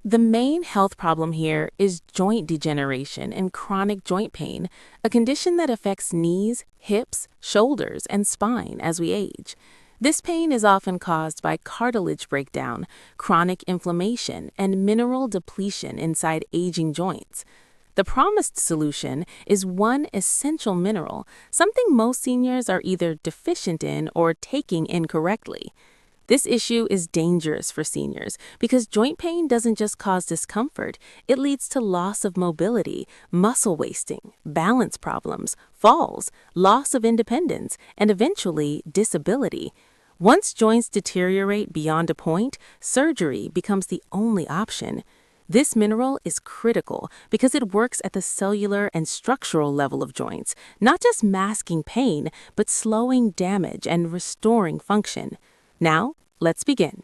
The main health problem here is joint degeneration and chronic joint pain, a condition that affects knees, hips, shoulders, and spine as we age. This pain is often caused by cartilage breakdown, chronic inflammation, and mineral depletion inside aging joints. The promised solution is one essential mineral, something most seniors are either deficient in or taking incorrectly. This issue is dangerous for seniors because joint pain doesn't just cause discomfort, it leads to loss of mobility, muscle wasting, balance problems, falls, loss of independence, and eventually disability. Once joints deteriorate beyond a point, surgery becomes the only option. This mineral is critical because it works at the cellular and structural level of joints, not just masking pain, but slowing damage and restoring function. Now, let's begin.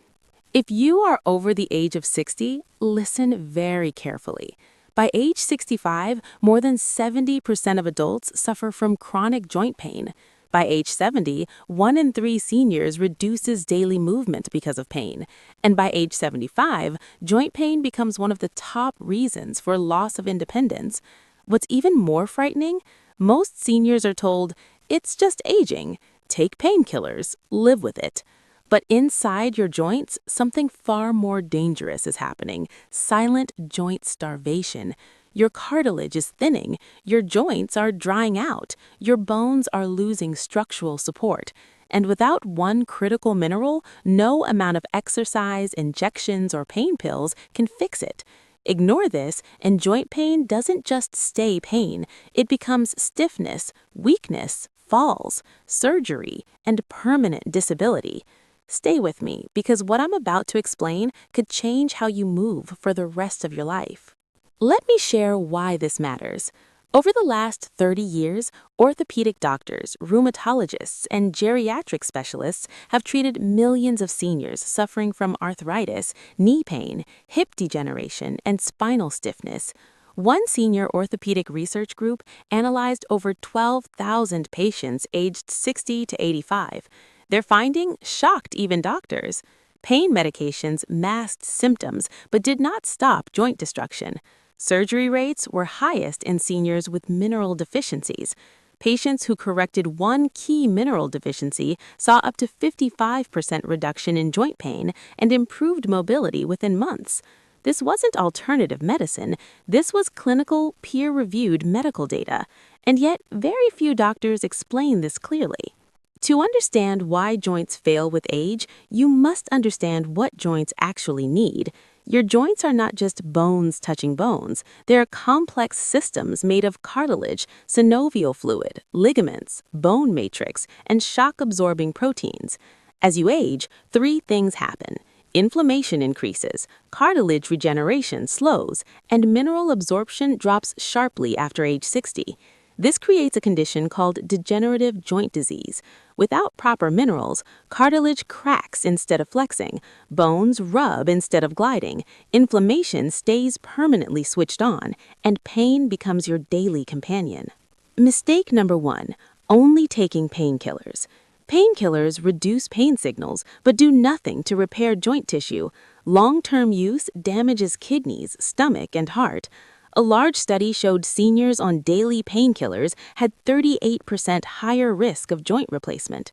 If you are over the age of 60, listen very carefully. By age 65, more than 70% of adults suffer from chronic joint pain. By age 70, 1 in 3 seniors reduces daily movement because of pain. And by age 75, joint pain becomes one of the top reasons for loss of independence. What's even more frightening? Most seniors are told, it's just aging. Take painkillers, live with it. But inside your joints, something far more dangerous is happening: silent joint starvation. Your cartilage is thinning, your joints are drying out, your bones are losing structural support. And without one critical mineral, no amount of exercise, injections, or pain pills can fix it. Ignore this, and joint pain doesn't just stay pain, it becomes stiffness, weakness, falls, surgery, and permanent disability. Stay with me, because what I'm about to explain could change how you move for the rest of your life. Let me share why this matters. Over the last 30 years, orthopedic doctors, rheumatologists, and geriatric specialists have treated millions of seniors suffering from arthritis, knee pain, hip degeneration, and spinal stiffness. One senior orthopedic research group analyzed over 12,000 patients aged 60 to 85. Their finding shocked even doctors. Pain medications masked symptoms but did not stop joint destruction. Surgery rates were highest in seniors with mineral deficiencies. Patients who corrected one key mineral deficiency saw up to 55% reduction in joint pain and improved mobility within months. This wasn't alternative medicine, this was clinical, peer-reviewed medical data. And yet, very few doctors explain this clearly. To understand why joints fail with age, you must understand what joints actually need. Your joints are not just bones touching bones. They are complex systems made of cartilage, synovial fluid, ligaments, bone matrix, and shock-absorbing proteins. As you age, 3 things happen. Inflammation increases, cartilage regeneration slows, and mineral absorption drops sharply after age 60. This creates a condition called degenerative joint disease. Without proper minerals, cartilage cracks instead of flexing, bones rub instead of gliding, inflammation stays permanently switched on, and pain becomes your daily companion. Mistake number 1, only taking painkillers. Painkillers reduce pain signals but do nothing to repair joint tissue. Long-term use damages kidneys, stomach, and heart. A large study showed seniors on daily painkillers had 38% higher risk of joint replacement.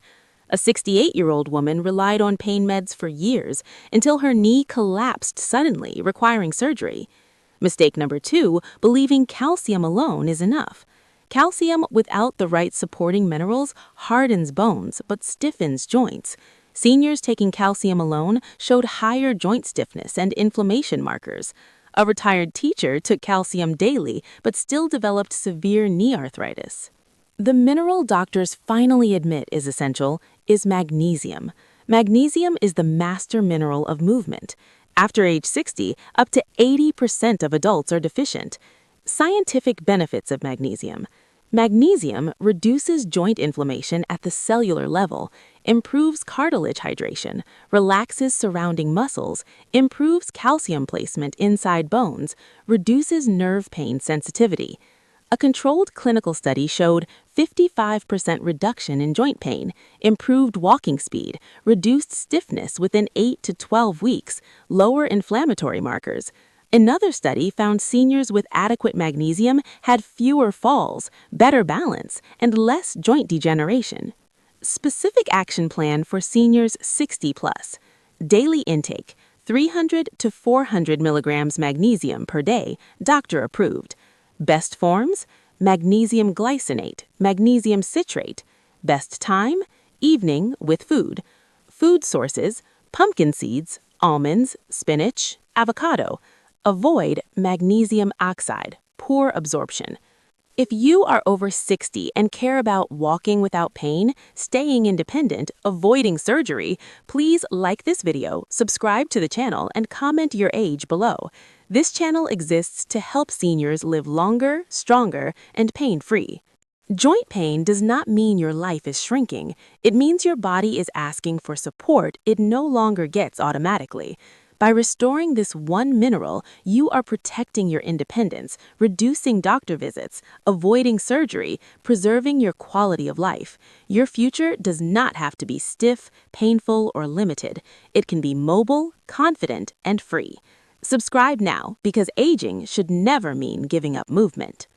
A 68-year-old woman relied on pain meds for years until her knee collapsed suddenly, requiring surgery. Mistake number 2, believing calcium alone is enough. Calcium without the right supporting minerals hardens bones but stiffens joints. Seniors taking calcium alone showed higher joint stiffness and inflammation markers. A retired teacher took calcium daily but still developed severe knee arthritis. The mineral doctors finally admit is essential is magnesium. Magnesium is the master mineral of movement. After age 60, up to 80% of adults are deficient. Scientific benefits of magnesium. Magnesium reduces joint inflammation at the cellular level, improves cartilage hydration, relaxes surrounding muscles, improves calcium placement inside bones, reduces nerve pain sensitivity. A controlled clinical study showed 55% reduction in joint pain, improved walking speed, reduced stiffness within 8 to 12 weeks, lower inflammatory markers. Another study found seniors with adequate magnesium had fewer falls, better balance, and less joint degeneration. Specific action plan for seniors 60 plus. Daily intake 300 to 400 milligrams magnesium per day, doctor approved. Best forms magnesium glycinate, magnesium citrate. Best time evening with food. Food sources pumpkin seeds, almonds, spinach, avocado. Avoid magnesium oxide, poor absorption. If you are over 60 and care about walking without pain, staying independent, avoiding surgery, please like this video, subscribe to the channel, and comment your age below. This channel exists to help seniors live longer, stronger, and pain-free. Joint pain does not mean your life is shrinking. It means your body is asking for support it no longer gets automatically. By restoring this one mineral, you are protecting your independence, reducing doctor visits, avoiding surgery, preserving your quality of life. Your future does not have to be stiff, painful, or limited. It can be mobile, confident, and free. Subscribe now because aging should never mean giving up movement.